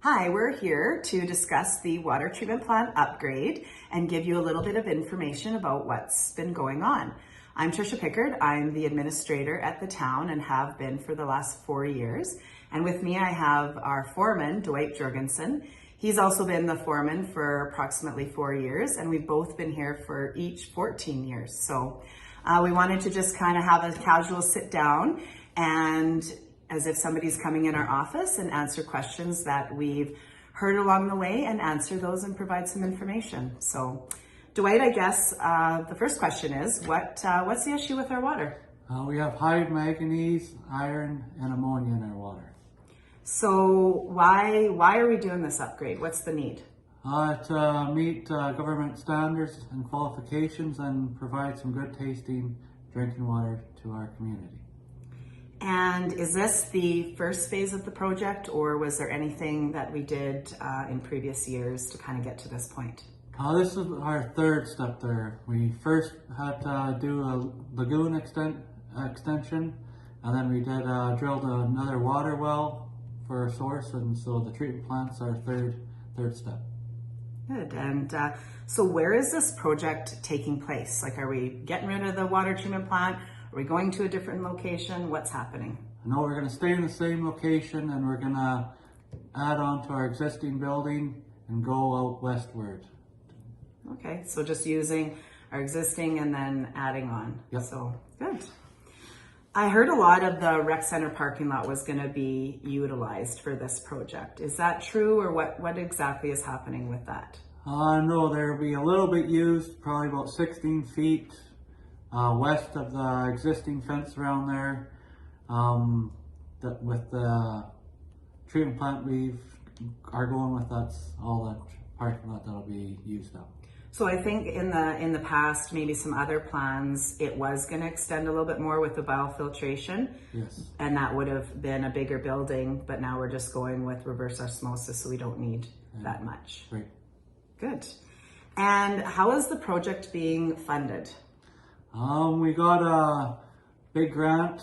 Hi, we're here to discuss the water treatment plant upgrade and give you a little bit of information about what's been going on. I'm Tricia Pickard. I'm the administrator at the town and have been for the last 4 years. And with me, I have our foreman, Dwight Jorgensen. He's also been the foreman for approximately 4 years, and we've both been here for each 14 years. So we wanted to just kind of have a casual sit down and as if somebody's coming in our office and answer questions that we've heard along the way and answer those and provide some information. So Dwight, I guess the first question is, what's the issue with our water? We have high manganese, iron, and ammonia in our water. So why are we doing this upgrade? What's the need? To meet government standards and qualifications and provide some good tasting drinking water to our community. And is this the first phase of the project, or was there anything that we did in previous years to kind of get to this point? This is our third step there. We first had to do a lagoon extension, and then we did drilled another water well for a source, and so the treatment plant's our third step. Good. And so where is this project taking place? Like, are we getting rid of the water treatment plant? Are we going to a different location? What's happening? No, we're going to stay in the same location, and we're going to add on to our existing building and go out westward. Okay, so just using our existing and then adding on. Yep. So good. I heard a lot of the rec center parking lot was going to be utilized for this project. Is that true, or what exactly is happening with that? No, there will be a little bit used, probably about 16 feet west of the existing fence around there. With the treatment plant we are going with, that's all the parking lot that'll be used up. So I think in the past, maybe some other plans, it was going to extend a little bit more with the biofiltration. Yes. And that would have been a bigger building, but now we're just going with reverse osmosis, so we don't need that much. Right. Good. And how is the project being funded? We got a big grant.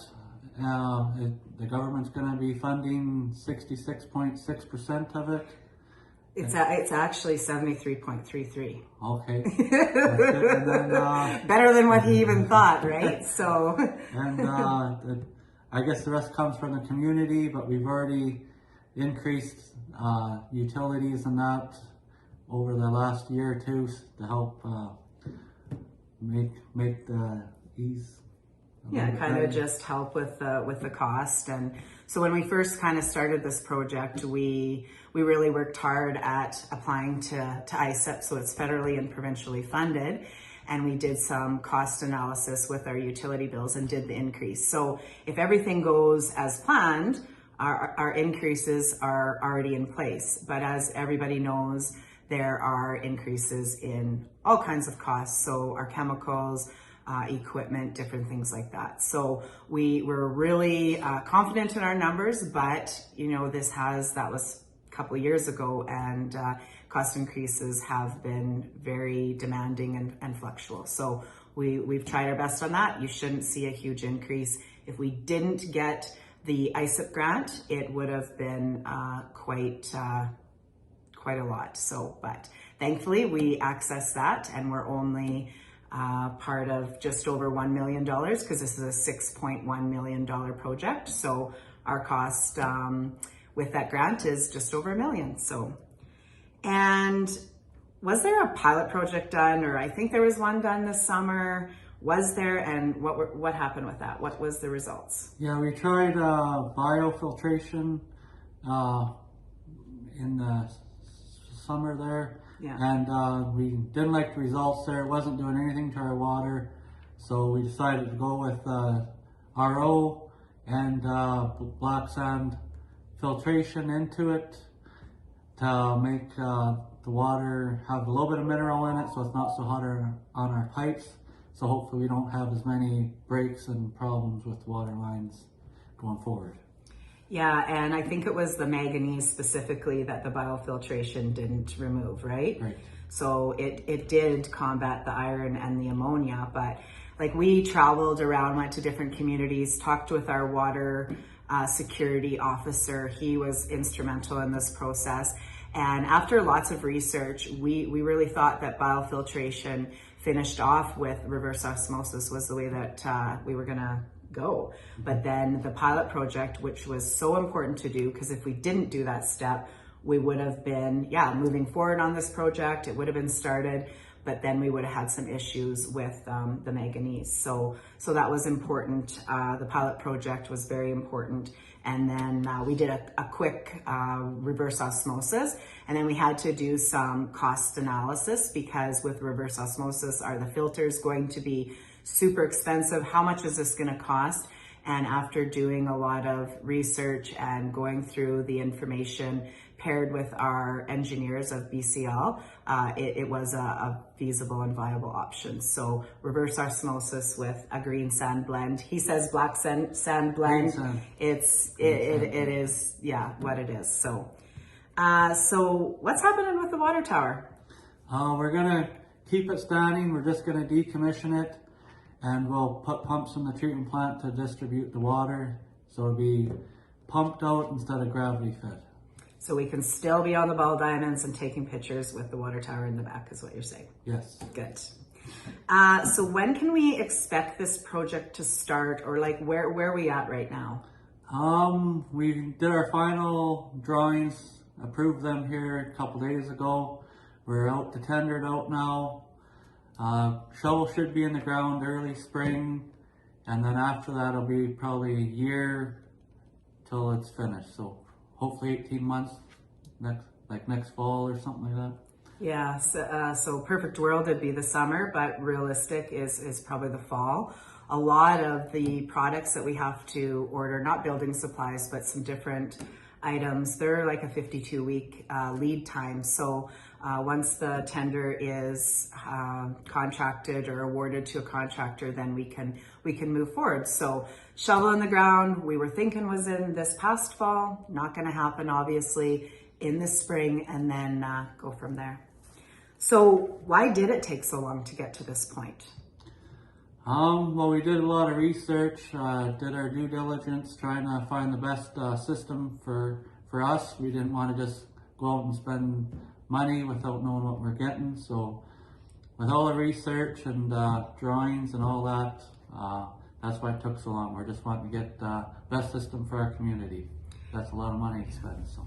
The government's going to be funding 66.6% of it. It's actually 73.33. Okay. That's good. And then, better than what he even thought, right? So. And I guess the rest comes from the community, but we've already increased utilities and that over the last year or two to help make the ease. Yeah, kind of just help with the cost. And so when we first kind of started this project, we really worked hard at applying to ISIP, so it's federally and provincially funded. And we did some cost analysis with our utility bills and did the increase. So if everything goes as planned, our increases are already in place. But as everybody knows, there are increases in all kinds of costs. So our chemicals, equipment, different things like that. So we were really confident in our numbers, but you know, that was a couple of years ago, and cost increases have been very demanding and fluctual. So we've tried our best on that. You shouldn't see a huge increase. If we didn't get the ISIP grant, it would have been quite a lot. So, but thankfully we accessed that, and we're only part of just over $1 million, because this is a $6.1 million project. So our cost with that grant is just over $1 million. So, and was there a pilot project done, or I think there was one done this summer? Was there, and what happened with that? What was the results? Yeah, we tried biofiltration in the summer there. Yeah. And we didn't like the results there. It wasn't doing anything to our water. So we decided to go with RO and black sand filtration into it to make the water have a little bit of mineral in it, so it's not so hot on our pipes. So hopefully we don't have as many breaks and problems with water lines going forward. Yeah, and I think it was the manganese specifically that the biofiltration didn't remove, right? Right. So it did combat the iron and the ammonia, but like we traveled around, went to different communities, talked with our water security officer. He was instrumental in this process. And after lots of research, we really thought that biofiltration finished off with reverse osmosis was the way that we were gonna go. But then the pilot project, which was so important to do, because if we didn't do that step, we would have been, moving forward on this project, it would have been started, but then we would have had some issues with the manganese. So that was important. The pilot project was very important. And then we did a quick reverse osmosis. And then we had to do some cost analysis, because with reverse osmosis, are the filters going to be super expensive? How much is this going to cost? And after doing a lot of research and going through the information paired with our engineers of BCL, it was a feasible and viable option. So reverse osmosis with a green sand blend. He says black sand blend. It is what it is. So what's happening with the water tower? We're gonna keep it standing. We're just gonna decommission it, and we'll put pumps in the treatment plant to distribute the water, so it'll be pumped out instead of gravity fed. So we can still be on the ball diamonds and taking pictures with the water tower in the back, is what you're saying? Yes. Good. So when can we expect this project to start, or like where are we at right now? We did our final drawings, approved them here a couple days ago. We're out to tender it out now. Shovel should be in the ground early spring, and then after that it'll be probably a year till it's finished. So hopefully 18 months, next fall or something like that. Yeah, so perfect world would be the summer, but realistic is probably the fall. A lot of the products that we have to order, not building supplies, but some different items, they're like a 52-week lead time. So once the tender is contracted or awarded to a contractor, then we can move forward. So shovel in the ground, we were thinking was in this past fall, not going to happen obviously, in the spring, and then go from there. So why did it take so long to get to this point? Well, we did a lot of research, did our due diligence, trying to find the best system for us. We didn't want to just go out and spend money without knowing what we're getting. So with all the research and drawings and all that, that's why it took so long. We're just wanting to get the best system for our community. That's a lot of money to spend. So.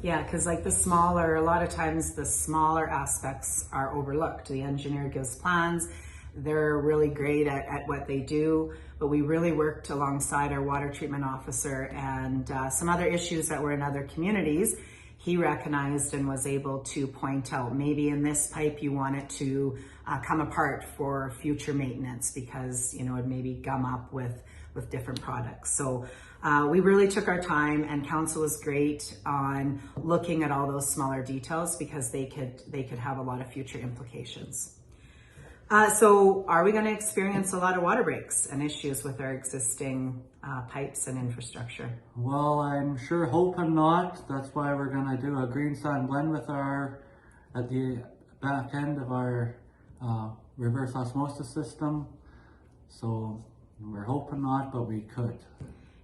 Yeah, because like a lot of times the smaller aspects are overlooked. The engineer gives plans. They're really great at what they do, but we really worked alongside our water treatment officer and some other issues that were in other communities. He recognized and was able to point out, maybe in this pipe you want it to come apart for future maintenance, because it maybe gum up with different products. So we really took our time, and council was great on looking at all those smaller details, because they could have a lot of future implications. So are we going to experience a lot of water breaks and issues with our existing pipes and infrastructure? Well, I'm sure hoping not. That's why we're going to do a green sand blend with at the back end of our reverse osmosis system. So we're hoping not, but we could.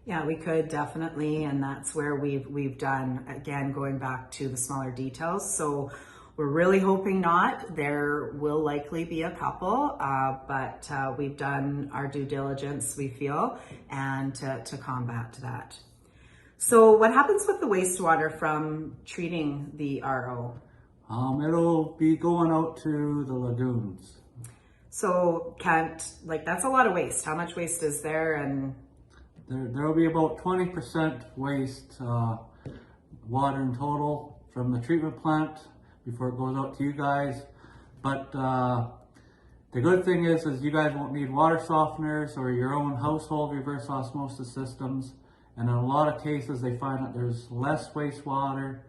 Yeah, we could definitely, and that's where we've done, again, going back to the smaller details. So we're really hoping not. There will likely be a couple, but we've done our due diligence, we feel, and to combat that. So what happens with the wastewater from treating the RO? It'll be going out to the lagoons. So that's a lot of waste. How much waste is there? And there will be about 20% waste water in total from the treatment plant before it goes out to you guys. But the good thing is you guys won't need water softeners or your own household reverse osmosis systems. And in a lot of cases, they find that there's less wastewater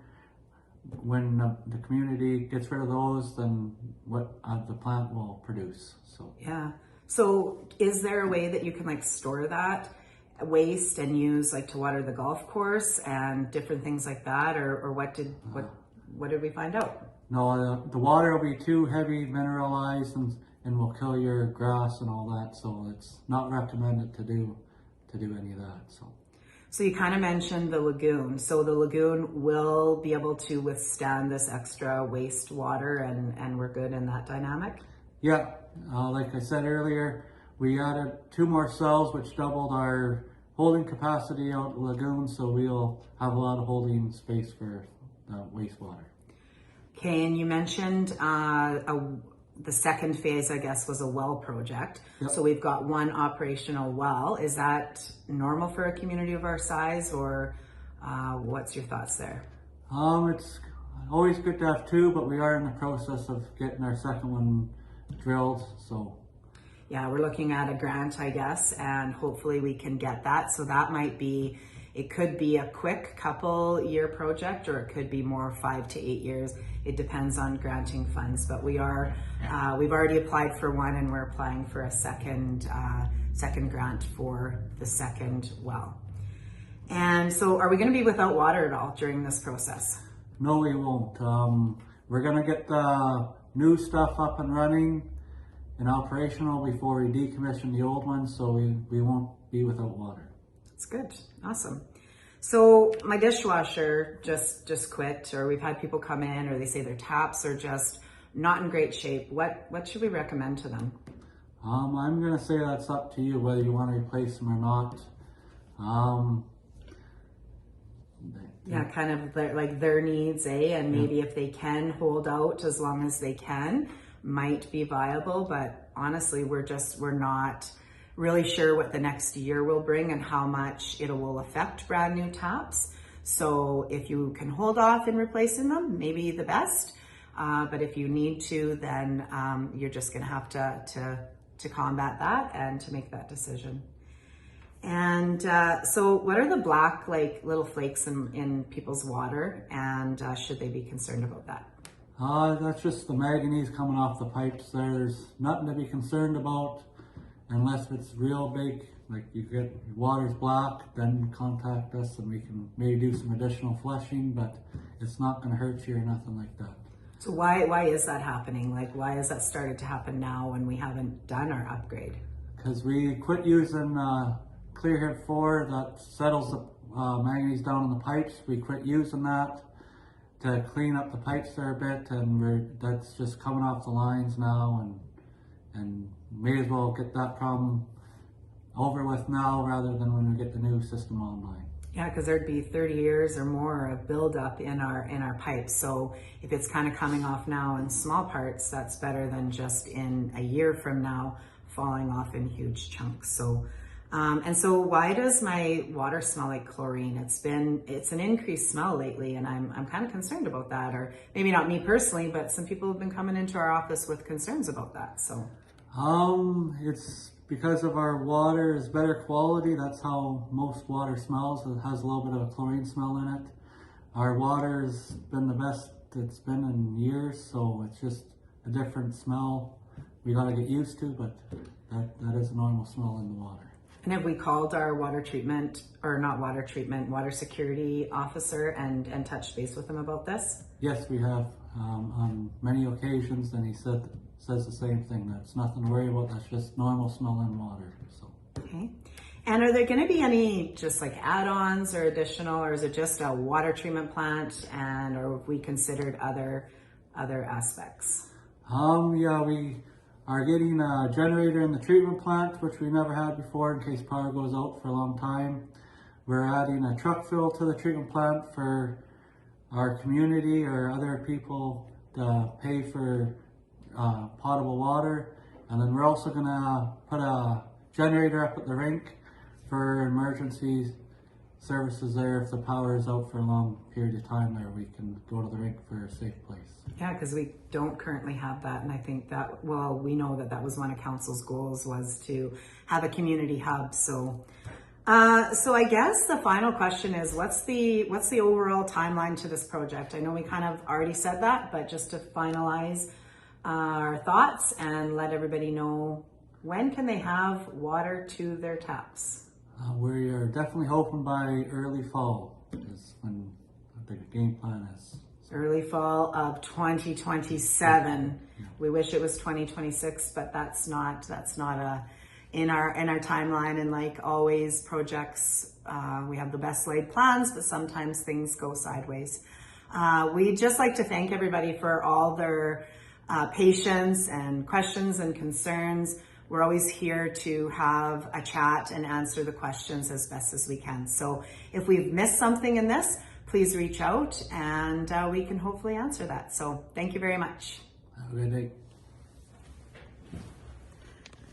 when the community gets rid of those than what the plant will produce. So yeah. So is there a way that you can store that waste and use to water the golf course and different things like that, or what did we find out? No, the water will be too heavy mineralized and will kill your grass and all that. So it's not recommended to do any of that. So you kind of mentioned the lagoon. So the lagoon will be able to withstand this extra wastewater, and we're good in that dynamic? Yeah, like I said earlier, we added 2 more cells, which doubled our holding capacity out the lagoon, so we'll have a lot of holding space for wastewater. Okay, and you mentioned the second phase, I guess, was a well project. Yep. So we've got 1 operational well. Is that normal for a community of our size, or what's your thoughts there? It's always good to have 2, but we are in the process of getting our second one drilled, so. Yeah, we're looking at a grant, I guess, and hopefully we can get that. So that might be, it could be a quick couple year project, or it could be more 5 to 8 years. It depends on granting funds, but we are, we've already applied for 1, and we're applying for a second grant for the second well. And so are we going to be without water at all during this process? No, we won't. We're gonna get the new stuff up and running and operational before we decommission the old ones, so we won't be without water. That's good. Awesome. So my dishwasher just quit, or we've had people come in, or they say their taps are just not in great shape. What should we recommend to them? I'm gonna say that's up to you whether you want to replace them or not. Yeah, kind of like their needs, and maybe if they can hold out as long as they can, might be viable. But honestly, we're not really sure what the next year will bring and how much it will affect brand new taps. So if you can hold off in replacing them, maybe the best. But if you need to, then you're just gonna have to combat that and to make that decision. And so what are the black little flakes in people's water, and should they be concerned about that? That's just the manganese coming off the pipes there. There's nothing to be concerned about unless it's real big, like you get water's black, then contact us and we can maybe do some additional flushing, but it's not going to hurt you or nothing like that. So why is that happening? Like, why has that started to happen now when we haven't done our upgrade? Because we quit using Clearhead 4 that settles the manganese down in the pipes. We quit using that to clean up the pipes there a bit, and that's just coming off the lines now, and may as well get that problem over with now rather than when we get the new system online. Yeah, because there'd be 30 years or more of buildup in our pipes. So if it's kind of coming off now in small parts, that's better than just in a year from now falling off in huge chunks. So and so why does my water smell like chlorine? It's an increased smell lately, and I'm kind of concerned about that. Or maybe not me personally, but some people have been coming into our office with concerns about that. So it's because of our water is better quality. That's how most water smells. It has a little bit of a chlorine smell in it. Our water's been the best it's been in years, so it's just a different smell we gotta get used to, but that is a normal smell in the water. And have we called our water security officer and touched base with him about this? Yes, we have on many occasions, and he says the same thing. That's nothing to worry about. That's just normal smell in water. So. Okay. And are there going to be any just like add-ons or additional, or is it just a water treatment plant, or have we considered other aspects? Yeah, we are getting a generator in the treatment plant, which we never had before in case power goes out for a long time. We're adding a truck fill to the treatment plant for our community or other people to pay for potable water. And then we're also gonna put a generator up at the rink for emergency services there. If the power is out for a long period of time there, we can go to the rink for a safe place. Yeah, because we don't currently have that, and I think that, well, we know that was one of council's goals, was to have a community hub. So I guess the final question is, what's the overall timeline to this project? I know we kind of already said that, but just to finalize our thoughts and let everybody know, when can they have water to their taps? We are definitely hoping by early fall is when the game plan is early fall of 2027. We wish it was 2026, but that's not in our timeline. And like always, projects, we have the best laid plans, but sometimes things go sideways. We'd just like to thank everybody for all their patience and questions and concerns. We're always here to have a chat and answer the questions as best as we can. So if we've missed something in this, please reach out and we can hopefully answer that. So thank you very much. Have a good day.